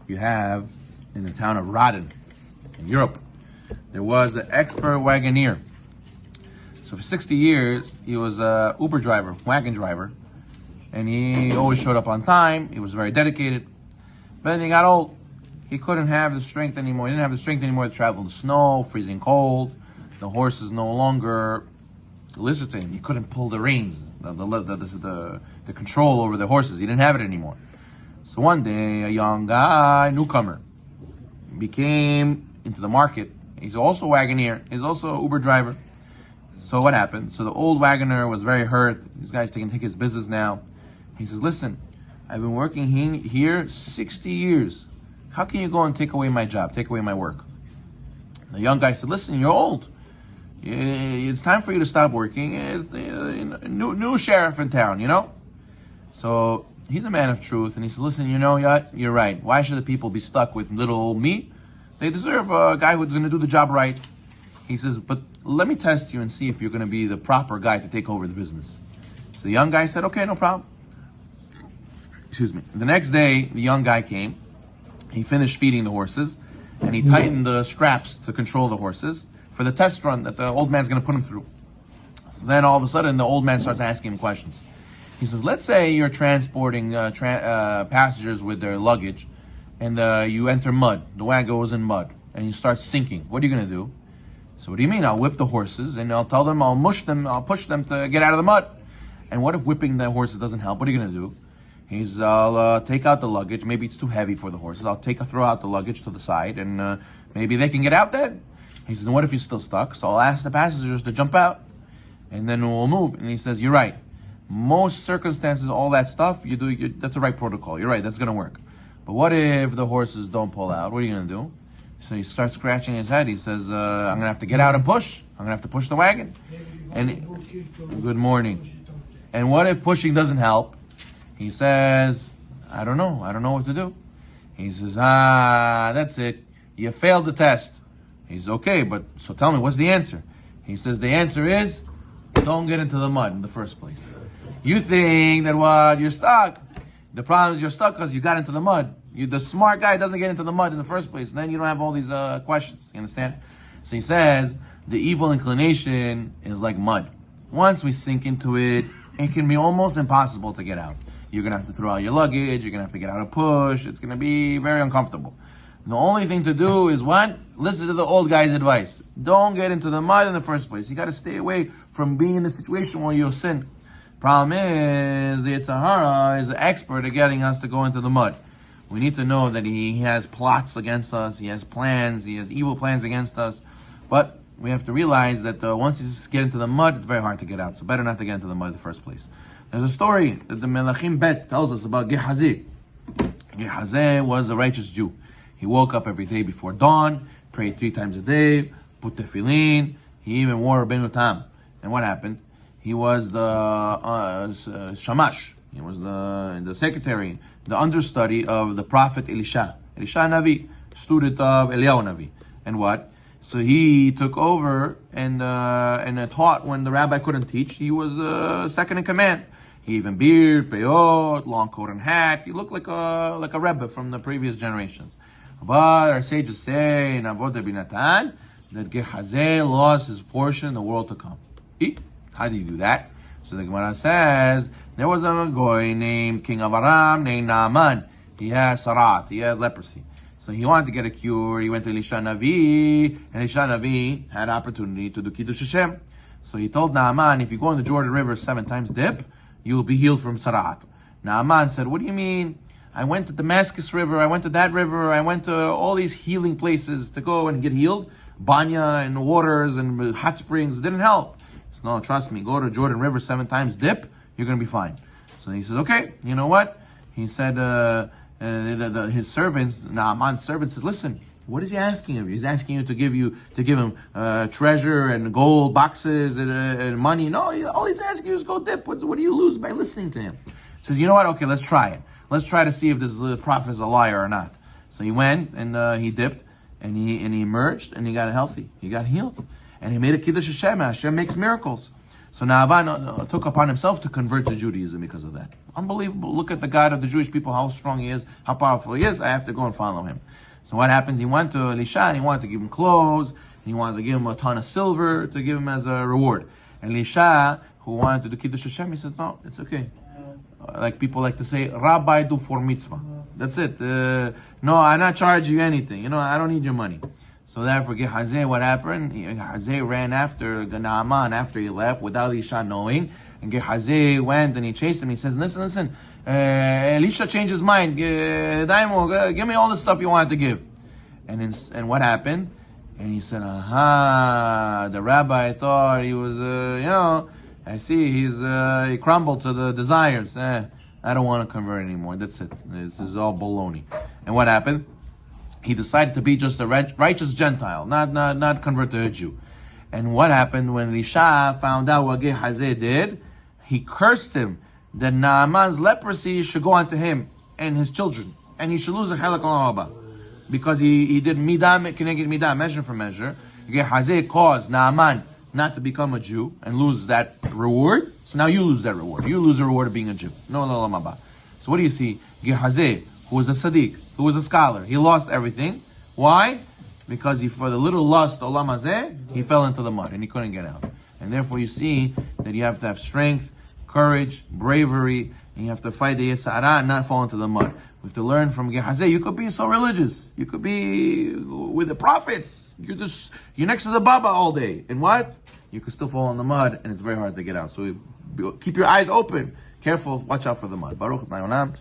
you have in the town of Radin, in Europe, there was an expert wagoneer. So for 60 years, he was a Uber driver, wagon driver, and he always showed up on time. He was very dedicated. But then he got old. He couldn't have the strength anymore. He didn't have the strength anymore to travel in the snow, freezing cold. The horses no longer listened to him. He couldn't pull the reins, the control over the horses. He didn't have it anymore. So one day, a young guy, newcomer, became into the market. He's also a wagoneer. He's also an Uber driver. So what happened? So the old wagoner was very hurt. This guy's taking his business now. He says, listen, I've been working here 60 years. How can you go and take away my job, take away my work? The young guy said, listen, you're old. It's time for you to stop working. New sheriff in town, you know? So he's a man of truth. And he said, listen, you're right. Why should the people be stuck with little old me? They deserve a guy who's going to do the job right. He says, but let me test you and see if you're going to be the proper guy to take over the business. So the young guy said, okay, no problem. Excuse me. The next day, the young guy came. He finished feeding the horses, and he tightened the straps to control the horses for the test run that the old man's going to put him through. So then all of a sudden, the old man starts asking him questions. He says, let's say you're transporting passengers with their luggage, and you enter mud. The wagon goes in mud, and you start sinking. What are you going to do? So what do you mean? I'll whip the horses, and I'll tell them, I'll push them to get out of the mud. And what if whipping the horses doesn't help? What are you going to do? I'll take out the luggage. Maybe it's too heavy for the horses. I'll throw out the luggage to the side, and maybe they can get out then. He says, and what if you're still stuck? So I'll ask the passengers to jump out, and then we'll move. And he says, you're right. Most circumstances, all that stuff, that's the right protocol. You're right, that's going to work. But what if the horses don't pull out? What are you going to do? So he starts scratching his head. He says, I'm going to have to get out and push. I'm going to have to push the wagon. And good morning. And what if pushing doesn't help? He says, I don't know. I don't know what to do. He says, that's it. You failed the test. He's okay, but so tell me, what's the answer? He says, the answer is, don't get into the mud in the first place. You think that you're stuck. The problem is you're stuck because you got into the mud. The smart guy doesn't get into the mud in the first place. And then you don't have all these questions. You understand? So he says, the evil inclination is like mud. Once we sink into it, it can be almost impossible to get out. You're going to have to throw out your luggage. You're going to have to get out and push. It's going to be very uncomfortable. The only thing to do is what? Listen to the old guy's advice. Don't get into the mud in the first place. You got to stay away from being in a situation where you'll sin. Problem is, the Yetzer Hara is an expert at getting us to go into the mud. We need to know that he has plots against us. He has plans. He has evil plans against us. But we have to realize that once you get into the mud, it's very hard to get out. So better not to get into the mud in the first place. There's a story that the Melachim Bet tells us about Gehazi. Gehazi was a righteous Jew. He woke up every day before dawn, prayed 3 times a day, put tefillin. He even wore a Rabbeinu Tam. And what happened? He was the shamash. He was the secretary, the understudy of the prophet Elisha. Elisha Navi, student of Eliyahu Navi. And what? So he took over and taught when the rabbi couldn't teach. He was second in command. He even beard, peyot, long coat and hat. He looked like a rebbe from the previous generations. But our sages say in Avot Binatan that Gehazi lost his portion in the world to come. How do you do that? So the Gemara says there was a guy named King of Aram named Naaman. He had sarat, he had leprosy. So he wanted to get a cure. He went to Elisha Navi, and Elisha Navi had opportunity to do Kiddush Hashem. So he told Naaman, if you go in the Jordan River 7 times dip, you'll be healed from sarat. Naaman said, what do you mean? I went to Damascus River, I went to that river, I went to all these healing places to go and get healed. Banya and waters and hot springs didn't help. So no, trust me, go to Jordan River 7 times dip, you're going to be fine. So he says, okay, you know what? He said, his servants, Naaman's servants said, listen, what is he asking of you? He's asking you to give him treasure and gold boxes and money. No, all he's asking you is go dip. What do you lose by listening to him? He says, you know what? Okay, let's try it. Let's try to see if this prophet is a liar or not. So he went and he dipped and he emerged and he got healthy. He got healed. And he made a Kiddush Hashem. Hashem makes miracles. So Naaman took upon himself to convert to Judaism because of that. Unbelievable. Look at the God of the Jewish people, how strong he is, how powerful he is. I have to go and follow him. So what happens? He went to Elisha and he wanted to give him clothes, and he wanted to give him a ton of silver to give him as a reward. And Elisha, who wanted to do Kiddush Hashem, he says, no, it's okay. Like people like to say, Rabbi, do for mitzvah. That's it. No, I'm not charging you anything. I don't need your money. So therefore, Gehazi, what happened? Gehazi ran after Naaman after he left without Elisha knowing. And Gehazi went and he chased him. He says, listen, Elisha changed his mind. Daimo, give me all the stuff you wanted to give. And what happened? And he said, the rabbi thought he was, I see he crumbled to the desires. I don't want to convert anymore. That's it. This is all baloney. And what happened? He decided to be just a righteous Gentile, not convert to a Jew. And what happened when Elisha found out what Gehazi did? He cursed him that Naaman's leprosy should go onto him and his children, and he should lose a chelak olam haba, because he did midah keneged midah, measure for measure. Gehazi caused Naaman not to become a Jew and lose that reward. So now you lose that reward. You lose the reward of being a Jew. No olam haba. So what do you see? Gehazi, who was a tzaddik, who was a scholar, he lost everything. Why? Because for the little lust, olam hazeh, he fell into the mud and he couldn't get out. And therefore you see that you have to have strength, courage, bravery, and you have to fight the Yetzer Hara and not fall into the mud. We have to learn from Gehazi. You could be so religious. You could be with the prophets. You're next to the Baba all day. And what? You could still fall in the mud and it's very hard to get out. So keep your eyes open. Careful. Watch out for the mud. Baruch Adonai Olam.